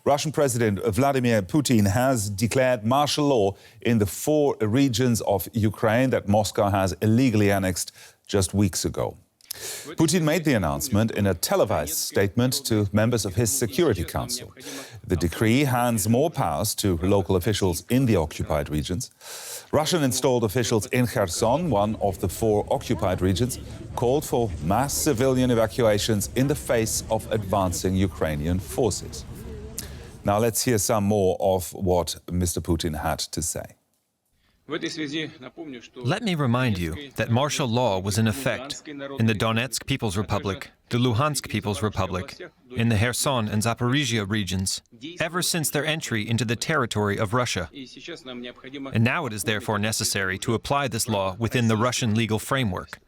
Russian President Vladimir Putin has declared martial law in the 4 regions of Ukraine that Moscow has illegally annexed just weeks ago. Putin made the announcement in a televised statement to members of his Security Council. The decree hands more powers to local officials in the occupied regions. Russian-installed officials in Kherson, one of the 4 occupied regions, called for mass civilian evacuations in the face of advancing Ukrainian forces. Now let's hear some more of what Mr. Putin had to say. Let me remind you that martial law was in effect in the Donetsk People's Republic, the Lugansk People's Republic, in the Kherson and Zaporizhzhia regions, ever since their entry into the territory of Russia. And now it is therefore necessary to apply this law within the Russian legal framework.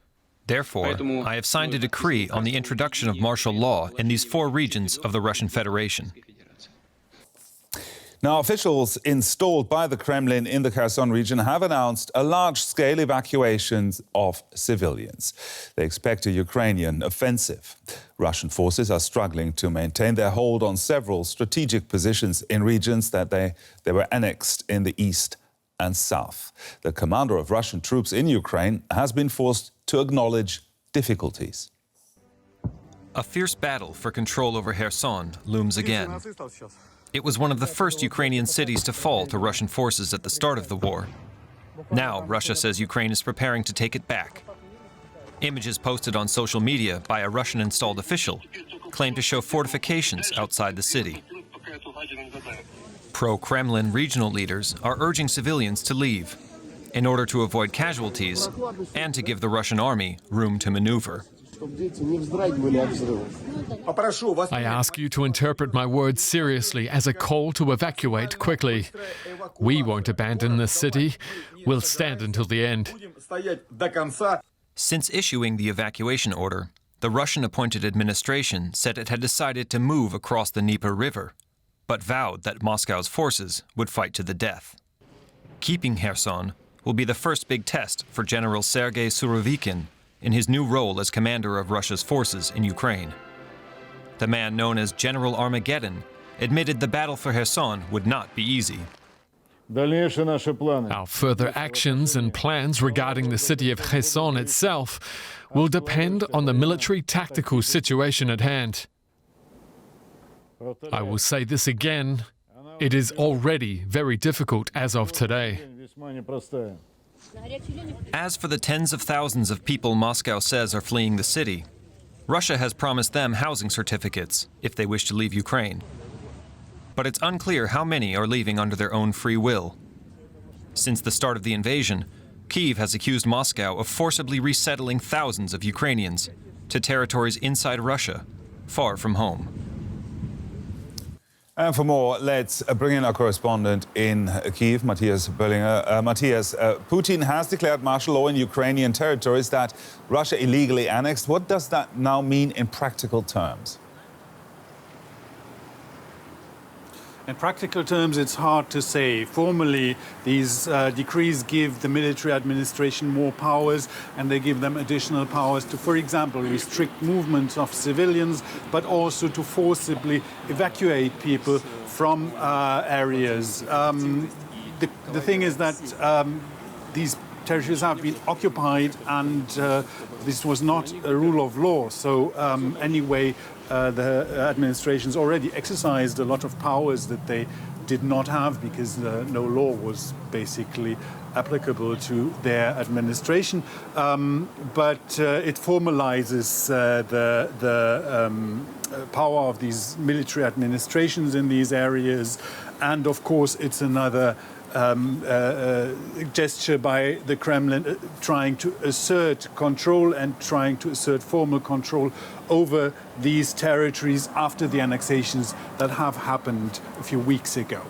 Therefore, I have signed a decree on the introduction of martial law in these 4 regions of the Russian Federation. Now, officials installed by the Kremlin in the Kherson region have announced a large-scale evacuation of civilians. They expect a Ukrainian offensive. Russian forces are struggling to maintain their hold on several strategic positions in regions that they were annexed in the east and south. The commander of Russian troops in Ukraine has been forced to acknowledge difficulties. A fierce battle for control over Kherson looms again. It was one of the first Ukrainian cities to fall to Russian forces at the start of the war. Now, Russia says Ukraine is preparing to take it back. Images posted on social media by a Russian-installed official claim to show fortifications outside the city. Pro-Kremlin regional leaders are urging civilians to leave in order to avoid casualties and to give the Russian army room to maneuver. I ask you to interpret my words seriously as a call to evacuate quickly. We won't abandon this city. We'll stand until the end. Since issuing the evacuation order, the Russian-appointed administration said it had decided to move across the Dnipro River, but vowed that Moscow's forces would fight to the death. Keeping Kherson will be the first big test for General Sergei Surovikin in his new role as commander of Russia's forces in Ukraine. The man known as General Armageddon admitted the battle for Kherson would not be easy. Our further actions and plans regarding the city of Kherson itself will depend on the military tactical situation at hand. I will say this again, it is already very difficult as of today. As for the tens of thousands of people Moscow says are fleeing the city, Russia has promised them housing certificates if they wish to leave Ukraine. But it's unclear how many are leaving under their own free will. Since the start of the invasion, Kyiv has accused Moscow of forcibly resettling thousands of Ukrainians to territories inside Russia, far from home. And for more, let's bring in our correspondent in Kyiv, Matthias Böllinger. Matthias, Putin has declared martial law in Ukrainian territories that Russia illegally annexed. What does that now mean in practical terms? In practical terms, it's hard to say. Formally, these decrees give the military administration more powers, and they give them additional powers to, for example, restrict movements of civilians, but also to forcibly evacuate people from areas. The thing is that these territories have been occupied, and this was not a rule of law. So anyway, the administrations already exercised a lot of powers that they did not have because no law was basically applicable to their administration. But it formalizes the power of these military administrations in these areas. And of course, it's another gesture by the Kremlin trying to assert control and trying to assert formal control over these territories after the annexations that have happened a few weeks ago.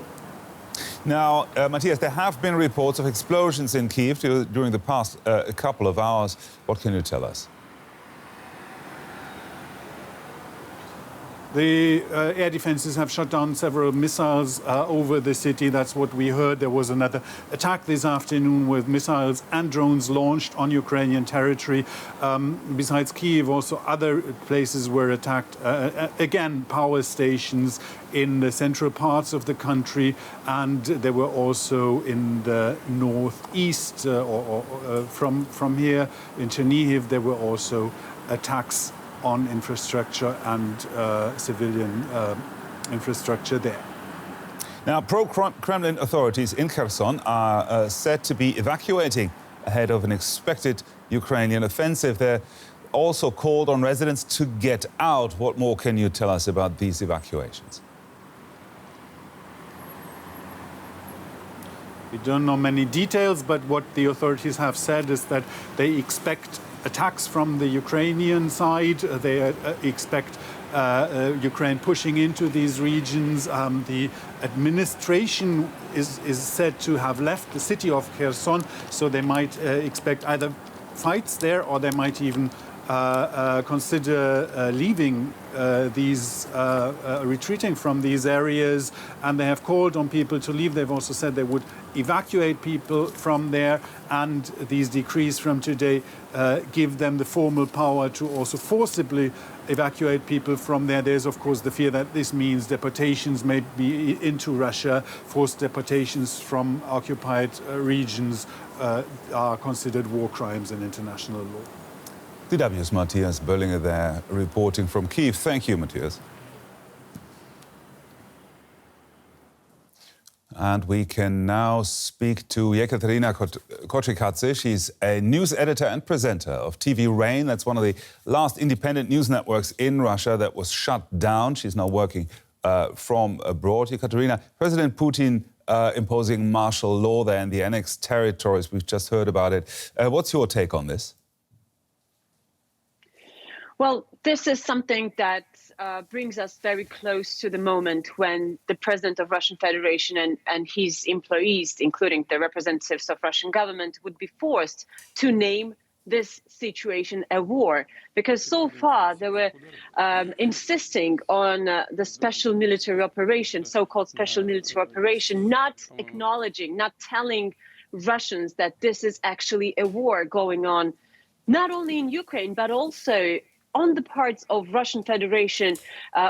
Now, Matthias, there have been reports of explosions in Kyiv during the past couple of hours. What can you tell us? The air defenses have shot down several missiles over the city. That's what we heard. There was another attack this afternoon with missiles and drones launched on Ukrainian territory. Besides Kyiv, also other places were attacked. Again, power stations in the central parts of the country, and there were also in the northeast from here in Chernihiv, there were also attacks on infrastructure and civilian infrastructure there. Now, pro-Kremlin authorities in Kherson are said to be evacuating ahead of an expected Ukrainian offensive. They're also called on residents to get out. What more can you tell us about these evacuations? We don't know many details, but what the authorities have said is that they expect attacks from the Ukrainian side. They expect Ukraine pushing into these regions. The administration is said to have left the city of Kherson, so they might expect either fights there, or they might even consider leaving retreating from these areas, and they have called on people to leave. They've also said they would evacuate people from there, and these decrees from today give them the formal power to also forcibly evacuate people from there. There's of course the fear that this means deportations may be into Russia. Forced deportations from occupied regions are considered war crimes in international law. DW's Matthias Böllinger there reporting from Kyiv. Thank you, Matthias. And we can now speak to Ekaterina Kotrikadze. She's a news editor and presenter of TV Rain. That's one of the last independent news networks in Russia that was shut down. She's now working from abroad. Ekaterina, President Putin imposing martial law there in the annexed territories. We've just heard about it. What's your take on this? Well, this is something that brings us very close to the moment when the president of Russian Federation and his employees, including the representatives of Russian government, would be forced to name this situation a war. Because so far they were insisting on the special military operation, so-called special military operation, not acknowledging, not telling Russians that this is actually a war going on, not only in Ukraine, but also on the parts of Russian Federation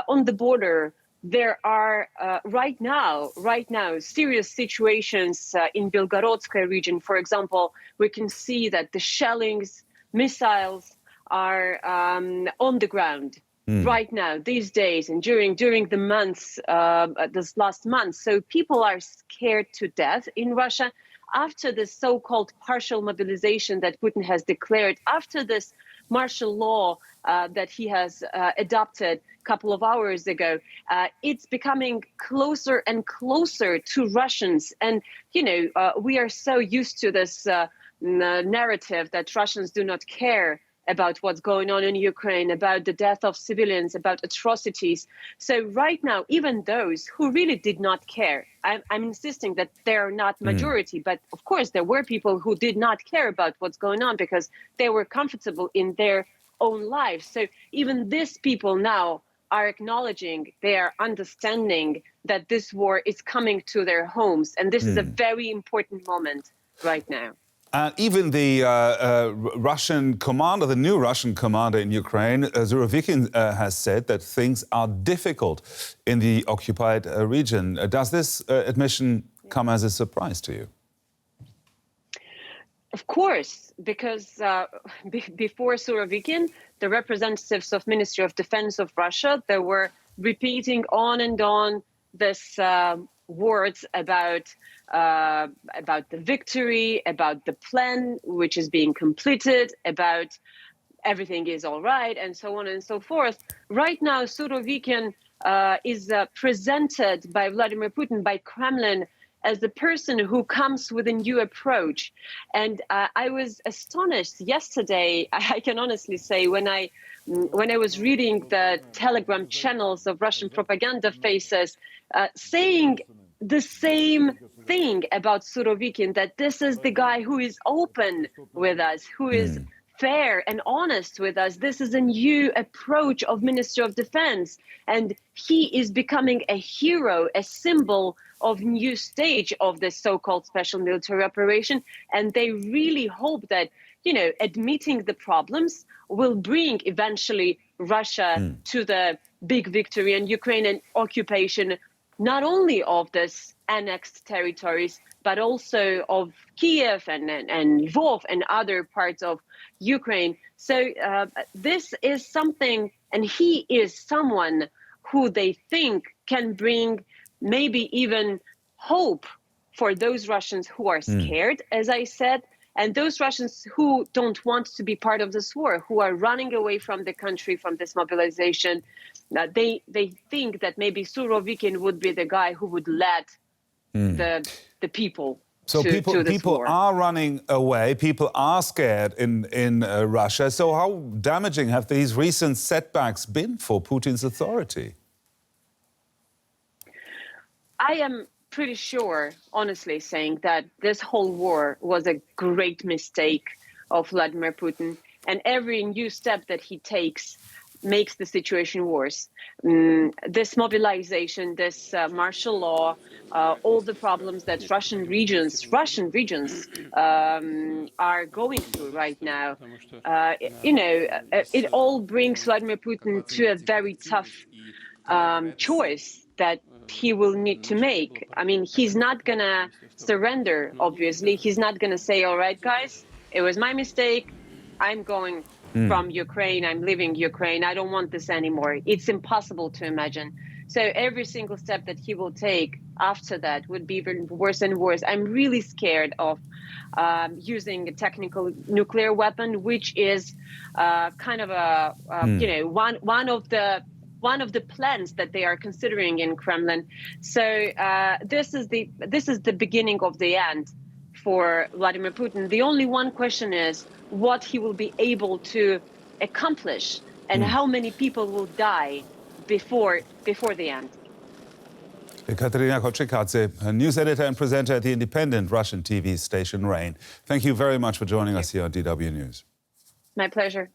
on the border. There are right now serious situations in Belgorodskaya region. For example, we can see that the shellings, missiles are on the ground right now, these days, and during the months, this last month. So people are scared to death in Russia after this so-called partial mobilization that Putin has declared, after this martial law that he has adopted a couple of hours ago. It's becoming closer and closer to Russians. And, we are so used to this narrative that Russians do not care about what's going on in Ukraine, about the death of civilians, about atrocities. So right now, even those who really did not care, I'm insisting that they're not majority, but of course there were people who did not care about what's going on because they were comfortable in their own lives. So even these people now are acknowledging, they are understanding that this war is coming to their homes. And this is a very important moment right now. Even the Russian commander, the new Russian commander in Ukraine, Surovikin, has said that things are difficult in the occupied region. Does this admission come as a surprise to you? Of course, because before Surovikin, the representatives of Ministry of Defense of Russia, they were repeating on and on this words about the victory, about the plan which is being completed, about everything is all right, and so on and so forth. Right now, Surovikin is presented by Vladimir Putin, by Kremlin, as the person who comes with a new approach. And I was astonished yesterday, I can honestly say, when I was reading the Telegram channels of Russian propaganda faces, saying the same thing about Surovikin, that this is the guy who is open with us, who is fair and honest with us. This is a new approach of Ministry of Defense, and he is becoming a hero, a symbol of new stage of this so-called special military operation. And they really hope that, admitting the problems will bring eventually Russia to the big victory and Ukrainian occupation, not only of this annexed territories, but also of Kiev and Lvov and other parts of Ukraine. So this is something, and he is someone who they think can bring maybe even hope for those Russians who are scared, as I said, and those Russians who don't want to be part of this war, who are running away from the country, from this mobilization. They think that maybe Surovikin would be the guy who would lead the people. So people are running away. People are scared in Russia. So how damaging have these recent setbacks been for Putin's authority? I am pretty sure, honestly, saying that this whole war was a great mistake of Vladimir Putin, and every new step that he takes makes the situation worse. This mobilization, this martial law, all the problems that Russian regions are going through right now, it all brings Vladimir Putin to a very tough choice that he will need to make. I mean, he's not going to surrender, obviously. He's not going to say, all right, guys, it was my mistake. I'm going from Ukraine. I'm leaving Ukraine. I don't want this anymore. It's impossible to imagine. So every single step that he will take after that would be even worse and worse. I'm really scared of using a technical nuclear weapon, which is kind of a, one of the plans that they are considering in Kremlin. So this is the beginning of the end for Vladimir Putin. The only one question is what he will be able to accomplish and how many people will die before the end. Katerina Kochikadze, a news editor and presenter at the independent Russian TV station RAIN. Thank you very much for joining us here on DW News. My pleasure.